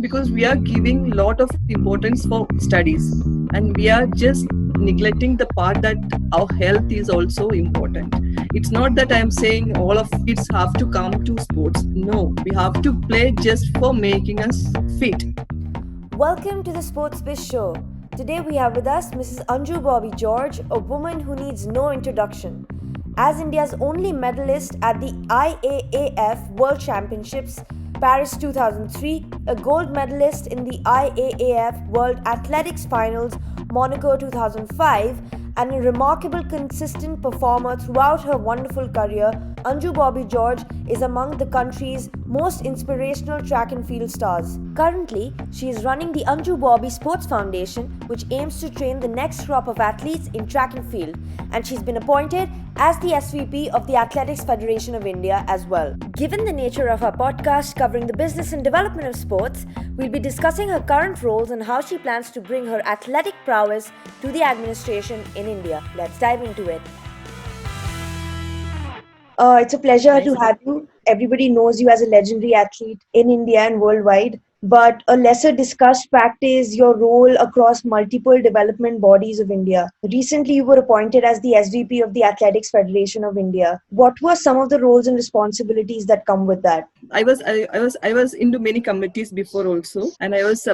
because we are giving a lot of importance for studies, and we are just neglecting the part that our health is also important. It's not that I'm saying all of kids have to come to sports. No, we have to play just for making us fit. Welcome to the Sports Biz Show. Today we have with us Mrs. Anju Bobby George, a woman who needs no introduction. As India's only medalist at the IAAF World Championships Paris 2003, a gold medalist in the IAAF World Athletics Finals Monaco 2005, and a remarkable consistent performer throughout her wonderful career, Anju Bobby George is among the country's most inspirational track and field stars. Currently, she is running the Anju Bobby Sports Foundation, which aims to train the next crop of athletes in track and field, and she's been appointed as the SVP of the Athletics Federation of India as well. Given the nature of our podcast covering the business and development of sports, we'll be discussing her current roles and how she plans to bring her athletic prowess to the administration in India. Let's dive into it. It's a pleasure to have you. Everybody knows you as a legendary athlete in India and worldwide. But a lesser discussed fact is your role across multiple development bodies of India. Recently, you were appointed as the SVP of the Athletics Federation of India. What were some of the roles and responsibilities that come with that? I was into many committees before also, and I was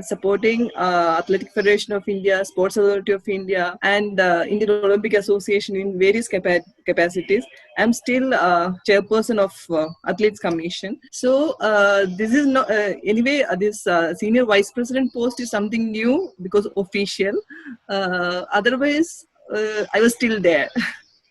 supporting Athletic Federation of India, Sports Authority of India, and Indian Olympic Association in various capacities. I'm still chairperson of Athletes Commission. So this is not anyway. This senior vice president post is something new because official. Otherwise, I was still there.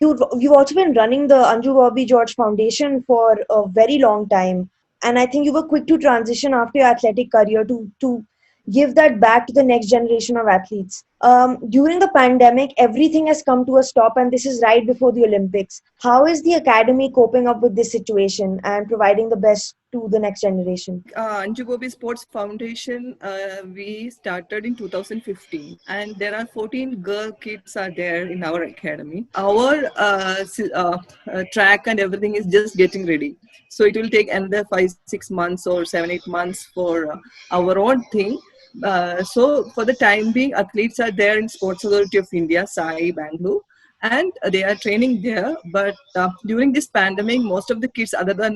You've also been running the Anju Bobby George Foundation for a very long time. And I think you were quick to transition after your athletic career to give that back to the next generation of athletes. During the pandemic, everything has come to a stop, and this is right before the Olympics. How is the academy coping up with this situation and providing the best to the next generation? Anju Bobby Sports Foundation, we started in 2015, and there are 14 girl kids are there in our academy. Our track and everything is just getting ready. So it will take another 5-6 months or 7-8 months for our own thing. So for the time being, athletes are there in Sports Authority of India, SAI, Bangalore, and they are training there. But during this pandemic, most of the kids, other than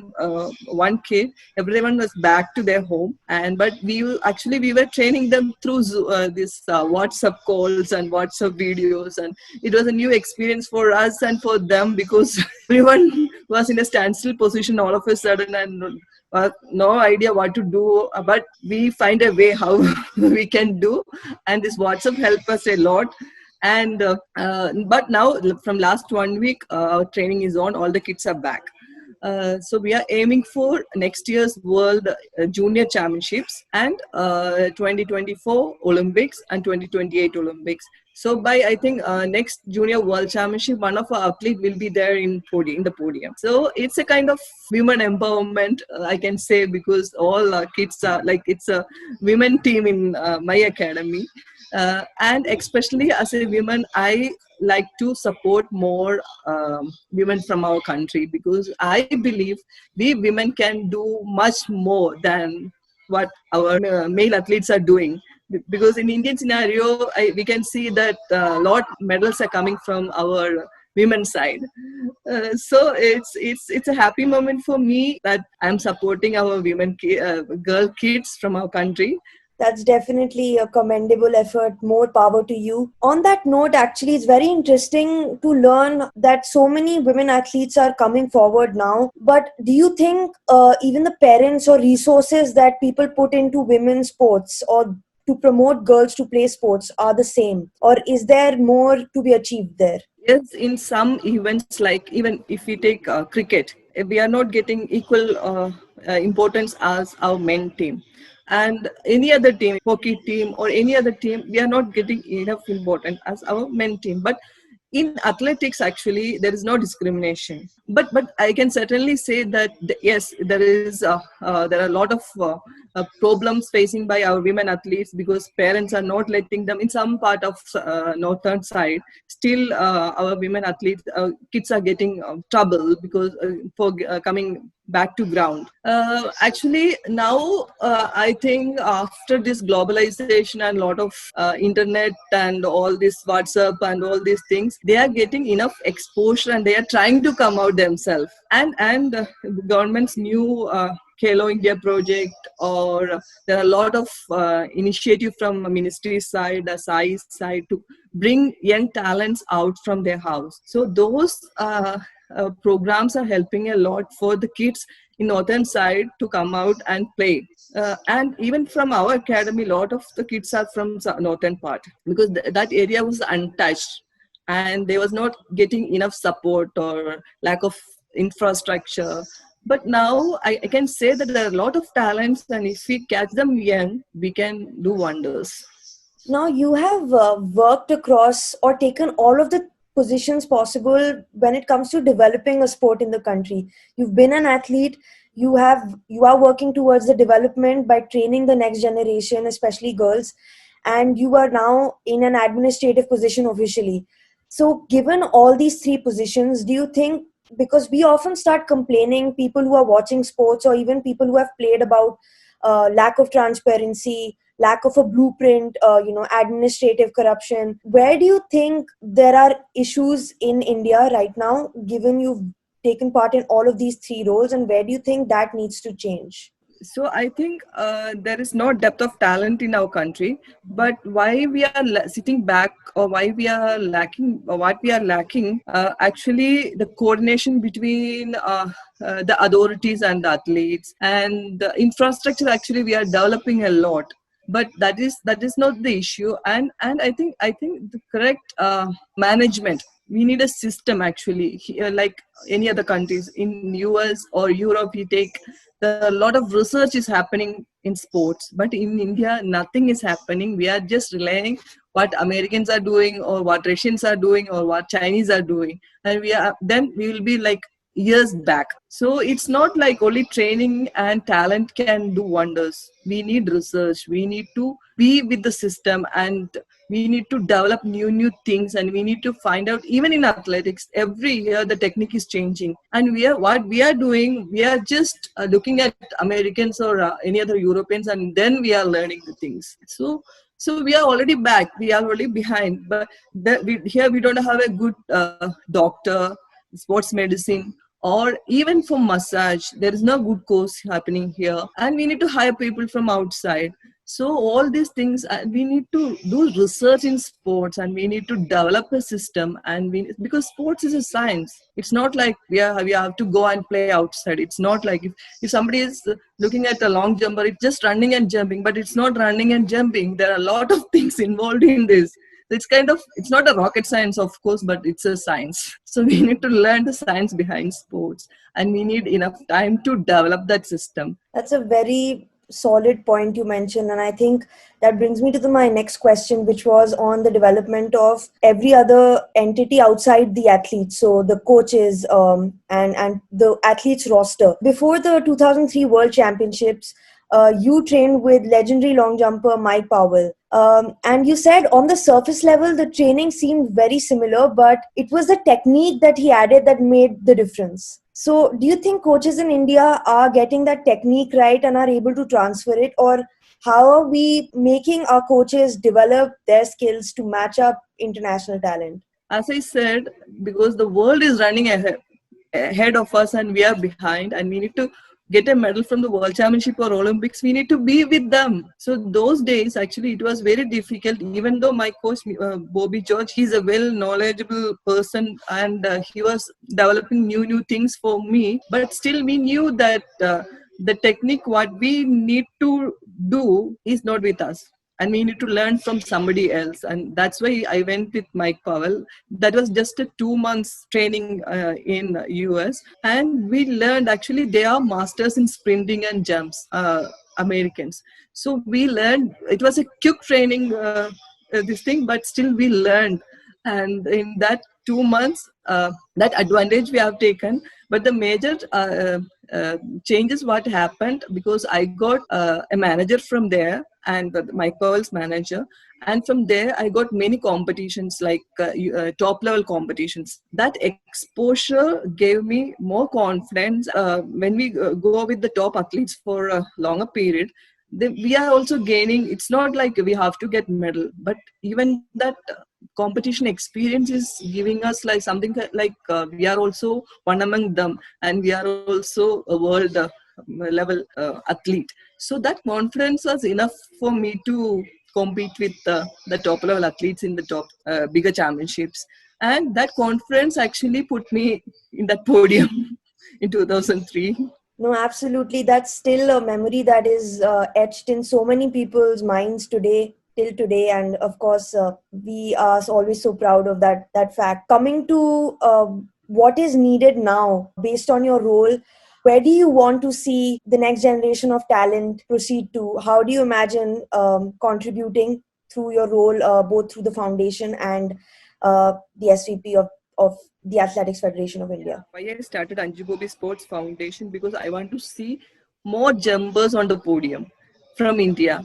one kid, everyone was back to their home. But we were training them through this WhatsApp calls and WhatsApp videos, and it was a new experience for us and for them because everyone was in a standstill position all of a sudden, and no idea what to do, but we find a way how we can do, and this WhatsApp helped us a lot. And but now from last 1 week, our training is on. All the kids are back. So we are aiming for next year's World Junior Championships and 2024 Olympics and 2028 Olympics. So by I think next Junior World Championship, one of our athletes will be there in the podium. So it's a kind of women empowerment, I can say, because all kids are like, it's a women team in my academy. And especially as a woman, I like to support more women from our country, because I believe we women can do much more than what our male athletes are doing. Because in Indian scenario, we can see that a lot medals are coming from our women's side. So it's a happy moment for me that I'm supporting our girl kids from our country. That's definitely a commendable effort. More power to you. On that note, actually, it's very interesting to learn that so many women athletes are coming forward now. But do you think even the parents or resources that people put into women's sports or to promote girls to play sports are the same? Or is there more to be achieved there? Yes, in some events, like even if we take cricket, we are not getting equal importance as our men team. And any other team, hockey team or any other team, we are not getting enough importance as our men team. But in athletics, actually, there is no discrimination. But I can certainly say that yes, there are a lot of problems facing by our women athletes, because parents are not letting them in some part of northern side. Still, our women athletes, kids are getting trouble because for coming back to ground. Actually, now I think after this globalization and lot of internet and all this WhatsApp and all these things, they are getting enough exposure and they are trying to come out themselves. And the government's new Khelo India project, or there are a lot of initiative from ministry side, SAI side, to bring young talents out from their house. So those programs are helping a lot for the kids in northern side to come out and play. And even from our academy, a lot of the kids are from northern part, because that area was untouched and they was not getting enough support or lack of infrastructure. But now I can say that there are a lot of talents, and if we catch them young, we can do wonders. Now, you have worked across or taken all of the positions possible when it comes to developing a sport in the country. You've been an athlete. You are working towards the development by training the next generation, especially girls, and you are now in an administrative position officially. So, given all these three positions, do you think, because we often start complaining, people who are watching sports or even people who have played, about lack of transparency, lack of a blueprint, administrative corruption. Where do you think there are issues in India right now, given you've taken part in all of these three roles, and where do you think that needs to change? So I think there is no depth of talent in our country, but why we are sitting back, or why we are lacking, or what we are lacking, actually the coordination between the authorities and the athletes, and the infrastructure. Actually, we are developing a lot, but that is not the issue. And I think the correct management. We need a system actually. Here, like any other countries in US or Europe, we take, a lot of research is happening in sports, but in India nothing is happening. We are just relying what Americans are doing, or what Russians are doing, or what Chinese are doing, and we will be like years back. So it's not like only training and talent can do wonders. We need research, we need to be with the system, and we need to develop new things, and we need to find out. Even in athletics, every year the technique is changing, and what we are doing, we are just looking at Americans or any other Europeans, and then we are learning the things. So we are already back, we are already behind. But here we don't have a good doctor, sports medicine, or even for massage. There is no good course happening here, and we need to hire people from outside. So all these things, we need to do research in sports, and we need to develop a system. And because sports is a science. It's not like we have to go and play outside. It's not like if somebody is looking at a long jumper, it's just running and jumping, but it's not running and jumping. There are a lot of things involved in this. It's not a rocket science, of course, but it's a science. So we need to learn the science behind sports, and we need enough time to develop that system. That's a very solid point you mentioned, and I think that brings me to my next question, which was on the development of every other entity outside the athletes, so the coaches, and the athletes roster. Before the 2003 World Championships, you trained with legendary long jumper Mike Powell. And you said on the surface level, the training seemed very similar, but it was the technique that he added that made the difference. So, do you think coaches in India are getting that technique right and are able to transfer it? Or how are we making our coaches develop their skills to match up international talent? As I said, because the world is running ahead of us, and we are behind, and we need to get a medal from the World Championship or Olympics, we need to be with them. So those days, actually, it was very difficult. Even though my coach, Bobby George, he's a well knowledgeable person, and he was developing new things for me. But still, we knew that the technique, what we need to do, is not with us, and we need to learn from somebody else. And that's why I went with Mike Powell. That was just a 2 months training in US, and we learned, actually they are masters in sprinting and jumps, Americans. So we learned. It was a quick training, this thing, but still we learned. And in that 2 months, that advantage we have taken. But the major changes what happened, because I got a manager from there, and my girls manager. And from there, I got many competitions, like top level competitions. That exposure gave me more confidence. When we go with the top athletes for a longer period, we are also gaining. It's not like we have to get medal, but even that competition experience is giving us like something like we are also one among them, and we are also a world level athlete. So that confidence was enough for me to compete with the top level athletes in the top bigger championships. And that confidence actually put me in that podium in 2003. No, absolutely. That's still a memory that is etched in so many people's minds today, till today. And of course, we are always so proud of that fact. Coming to what is needed now, based on your role, where do you want to see the next generation of talent proceed to? How do you imagine contributing through your role, both through the foundation and the SVP of the Athletics Federation of Yeah, India? why I started Anju Gobi Sports Foundation, because I want to see more jumpers on the podium from India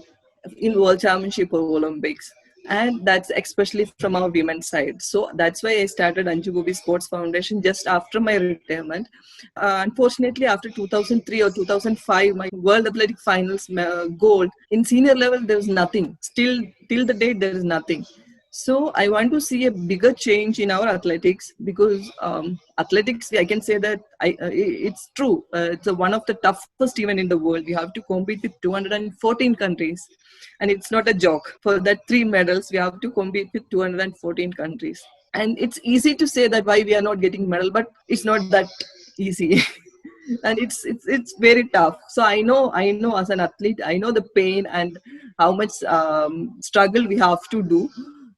in World Championship or Olympics. And that's especially from our women's side. So that's why I started Anju Gobi Sports Foundation just after my retirement. Unfortunately, after 2003 or 2005, my World Athletic Finals gold in senior level, there was nothing. Still, till the date, there is nothing. So I want to see a bigger change in our athletics, because athletics, I can say that it's true. It's one of the toughest event in the world. We have to compete with 214 countries, and it's not a joke. For that 3 medals, we have to compete with 214 countries. And it's easy to say that why we are not getting medal, but it's not that easy. And it's very tough. So I know as an athlete, I know the pain and how much struggle we have to do.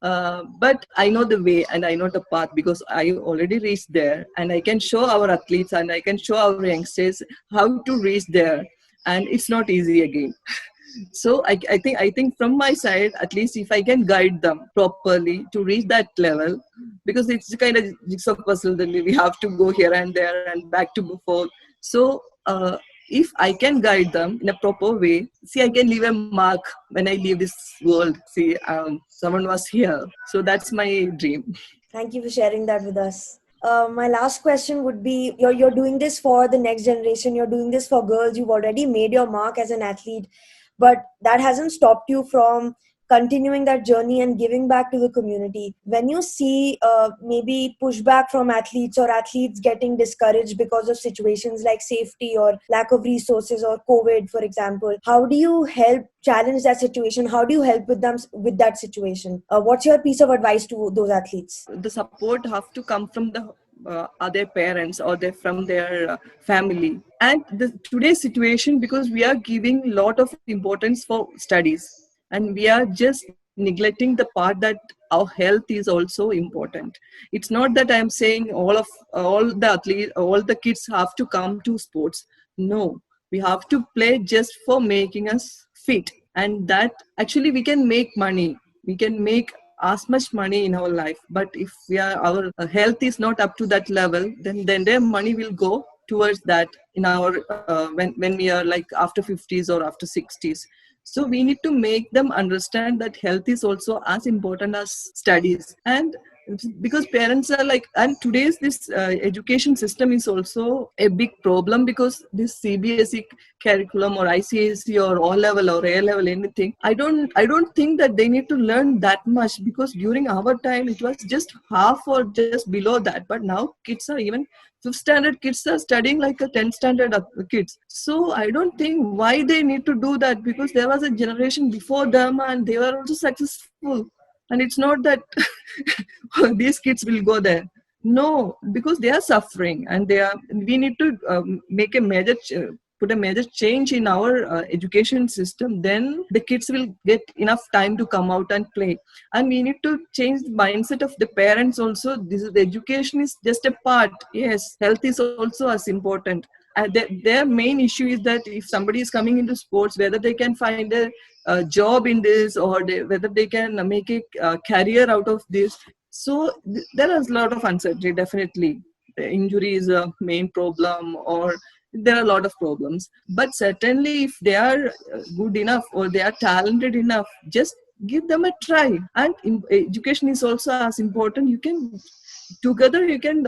But I know the way and I know the path, because I already reached there, and I can show our athletes and I can show our youngsters how to reach there. And it's not easy again. So I think from my side, at least if I can guide them properly to reach that level, because it's kind of jigsaw puzzle that we have to go here and there and back to before. So if I can guide them in a proper way, see, I can leave a mark when I leave this world. See, someone was here. So that's my dream. Thank you for sharing that with us. My last question would be, you're doing this for the next generation, you're doing this for girls, you've already made your mark as an athlete, but that hasn't stopped you from continuing that journey and giving back to the community. When you see maybe pushback from athletes or athletes getting discouraged because of situations like safety or lack of resources or COVID, for example, how do you help challenge that situation? How do you help with them with that situation? What's your piece of advice to those athletes? The support have to come from the other parents or they from their family. And today's situation, because we are giving a lot of importance for studies, and we are just neglecting the part that our health is also important. It's not that I'm saying all the athletes, all the kids have to come to sports. No, we have to play just for making us fit, and that actually we can make money. We can make as much money in our life, but if our health is not up to that level, then their money will go towards that in our when we are like after 50s or after 60s. So we need to make them understand that health is also as important as studies. And because parents are like, and today's this education system is also a big problem, because this CBSE curriculum or ICSE or O level or A level, anything, I don't think that they need to learn that much, because during our time it was just half or just below that. But now kids are even fifth standard kids are studying like a 10th standard kids. So I don't think why they need to do that, because there was a generation before them and they were also successful. And it's not that these kids will go there. No, because they are suffering, and we need to make a put a major change in our education system. Then the kids will get enough time to come out and play. And we need to change the mindset of the parents also. The education is just a part. Yes, health is also as important. And their main issue is that if somebody is coming into sports, whether they can find a job in this, or whether they can make a career out of this. So there is a lot of uncertainty. Definitely, the injury is a main problem, or there are a lot of problems. But certainly, if they are good enough or they are talented enough, just give them a try. And education is also as important. You can together you can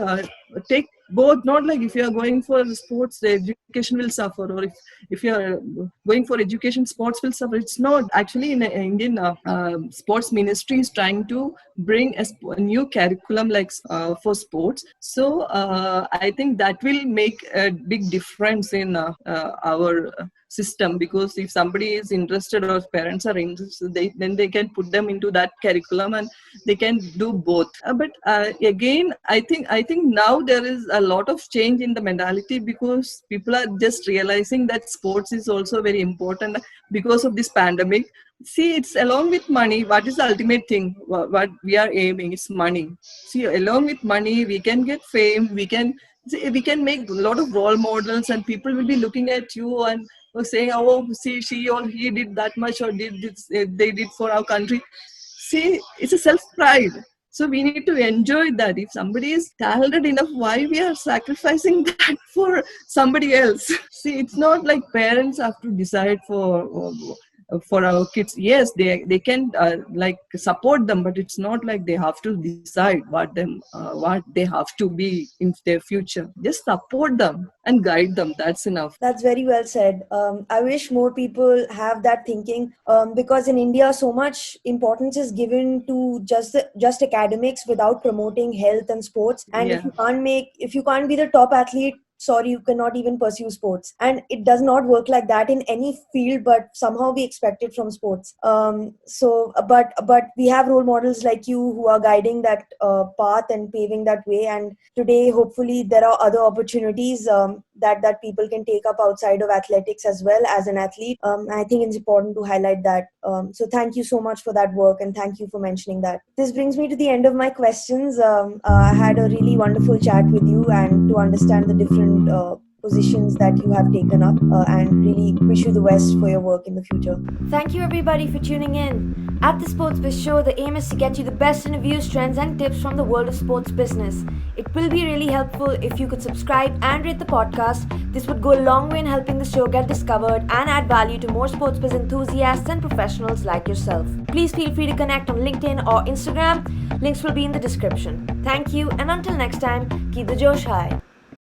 take both. Not like if you are going for sports, the education will suffer, or if you are going for education, sports will suffer. It's not actually in Indian sports ministry is trying to bring a new curriculum like for sports. So I think that will make a big difference in our system, because if somebody is interested or parents are interested, then they can put them into that curriculum and they can do both. But again, I think now there is a lot of change in the mentality, because people are just realizing that sports is also very important because of this pandemic. See, it's along with money. What is the ultimate thing? What we are aiming is money. See, along with money, we can get fame. We can make a lot of role models, and people will be looking at you and saying, "Oh, see, she or he did that much, or did this, they did for our country." See, it's a self pride. So we need to enjoy that. If somebody is talented enough, why we are sacrificing that for somebody else? See, it's not like parents have to decide for our kids. Yes, they can like support them, but it's not like they have to decide what they have to be in their future. Just support them and guide them. That's enough. That's very well said. I wish more people have that thinking, because in India, so much importance is given to just academics without promoting health and sports. And Yeah. if you can't be the top athlete, sorry, you cannot even pursue sports. And it does not work like that in any field, but somehow we expect it from sports. But we have role models like you who are guiding that path and paving that way. And today, hopefully, there are other opportunities that people can take up outside of athletics as well as an athlete. I think it's important to highlight that. So thank you so much for that work, and thank you for mentioning that. This brings me to the end of my questions. I had a really wonderful chat with you and to understand the different positions that you have taken up, and really wish you the best for your work in the future. Thank you everybody for tuning in. At the Sports Biz Show, the aim is to get you the best interviews, trends and tips from the world of sports business. It will be really helpful if you could subscribe and rate the podcast. This would go a long way in helping the show get discovered and add value to more sports biz enthusiasts and professionals like yourself. Please feel free to connect on LinkedIn or Instagram. Links will be in the description. Thank you, and until next time, keep the Josh high.